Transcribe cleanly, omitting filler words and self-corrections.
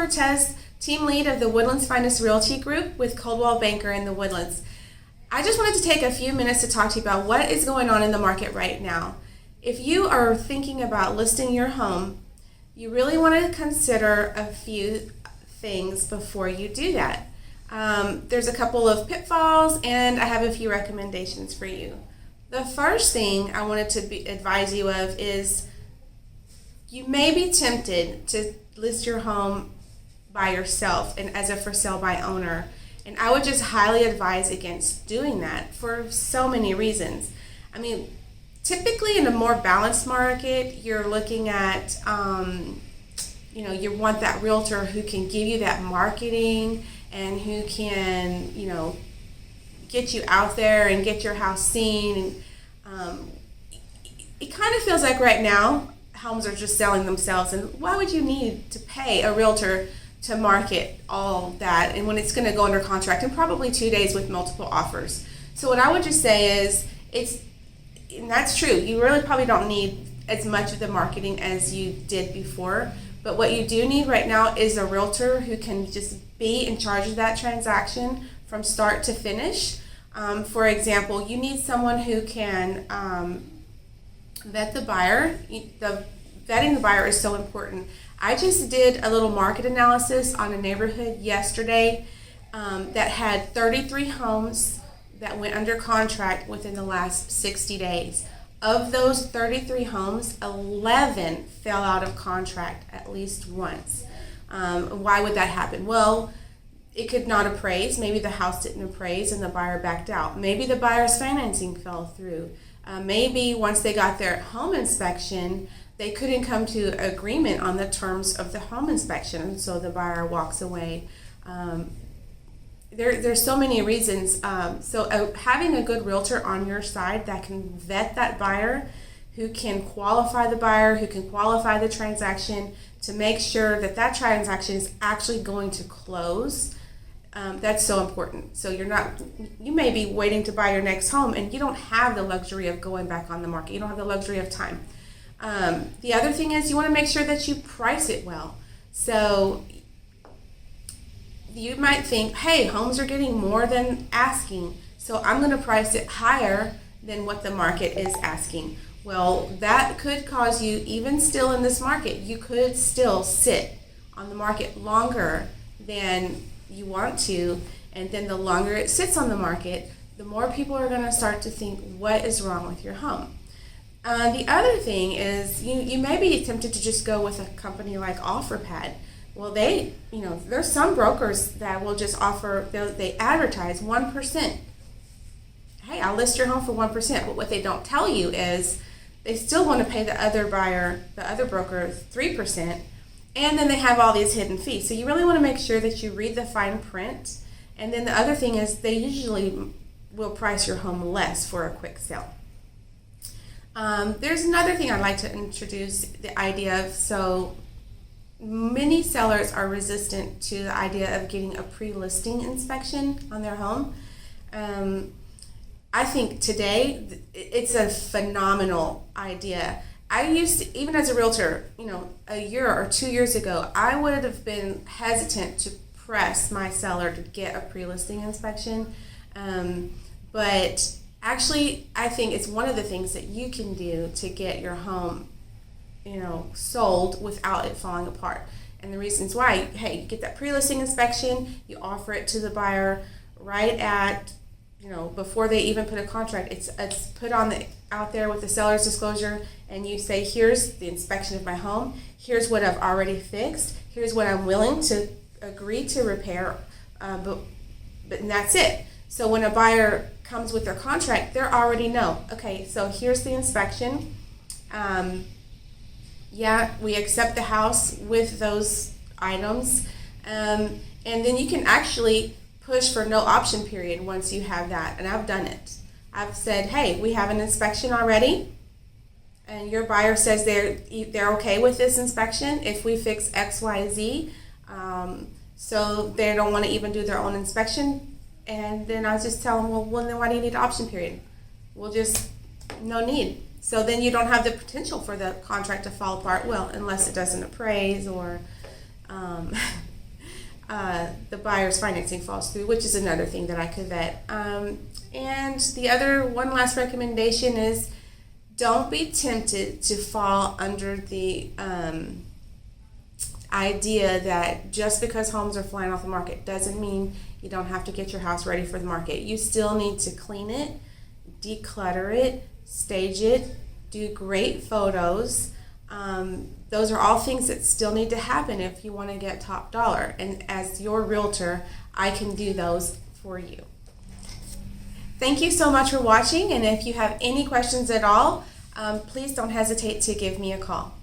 Cortez, team lead of the Woodlands Finest Realty Group with Coldwell Banker in the Woodlands. I just wanted to take a few minutes to talk to you about what is going on in the market right now. If you are thinking about listing your home, you really want to consider a few things before you do that. There's a couple of pitfalls, and I have a few recommendations for you. The first thing I wanted to advise you of is you may be tempted to list your home by yourself and as a for sale by owner. And I would just highly advise against doing that for so many reasons. I mean, typically in a more balanced market, you're looking at, you want that realtor who can give you that marketing and who can, get you out there and get your house seen. And it kind of feels like right now, homes are just selling themselves. And why would you need to pay a realtor to market all that, and when it's going to go under contract in probably 2 days with multiple offers? So what I would just say is, and that's true, you really probably don't need as much of the marketing as you did before, but what you do need right now is a realtor who can just be in charge of that transaction from start to finish. For example, you need someone who can vet the buyer. Vetting the buyer is so important. I just did a little market analysis on a neighborhood yesterday that had 33 homes that went under contract within the last 60 days. Of those 33 homes, 11 fell out of contract at least once. Why would that happen? Well, it could not appraise. Maybe the house didn't appraise and the buyer backed out. Maybe the buyer's financing fell through. Maybe once they got their home inspection, they couldn't come to agreement on the terms of the home inspection, and so the buyer walks away. There's so many reasons. So having a good realtor on your side that can vet that buyer, who can qualify the buyer, who can qualify the transaction to make sure that that transaction is actually going to close, that's so important. So you may be waiting to buy your next home and you don't have the luxury of going back on the market. You don't have the luxury of time. The other thing is you want to make sure that you price it well. So you might think, hey, homes are getting more than asking, so I'm going to price it higher than what the market is asking. Well, that could cause you, even still in this market, you could still sit on the market longer than you want to, and then the longer it sits on the market, the more people are going to start to think, what is wrong with your home? The other thing is you may be tempted to just go with a company like OfferPad. Well, there's some brokers that will just offer, they advertise 1%. Hey, I'll list your home for 1%. But what they don't tell you is they still want to pay the other buyer, the other broker, 3%. And then they have all these hidden fees. So you really want to make sure that you read the fine print. And then the other thing is they usually will price your home less for a quick sale. There's another thing I'd like to introduce, the idea of, so many sellers are resistant to the idea of getting a pre-listing inspection on their home. I think today it's a phenomenal idea. I used to, even as a realtor, a year or 2 years ago, I would have been hesitant to press my seller to get a pre-listing inspection. But actually, I think it's one of the things that you can do to get your home, sold without it falling apart. And the reasons why, hey, you get that pre-listing inspection, you offer it to the buyer right at, before they even put a contract. It's put out there with the seller's disclosure, and you say, here's the inspection of my home, here's what I've already fixed, here's what I'm willing to agree to repair, but and that's it. So when a buyer comes with their contract, they already know, okay, so here's the inspection. We accept the house with those items. And then you can actually push for no option period once you have that. And I've done it. I've said, hey, we have an inspection already. And your buyer says they're okay with this inspection if we fix X, Y, Z. So they don't want to even do their own inspection. And then I just tell them, well, then why do you need an option period? No need. So then you don't have the potential for the contract to fall apart, well, unless it doesn't appraise or the buyer's financing falls through, which is another thing that I could vet. And the other one last recommendation is don't be tempted to fall under the idea that just because homes are flying off the market doesn't mean you don't have to get your house ready for the market. You still need to clean it, declutter it, stage it, do great photos. Those are all things that still need to happen if you want to get top dollar. And as your realtor, I can do those for you. Thank you so much for watching, and if you have any questions at all, please don't hesitate to give me a call.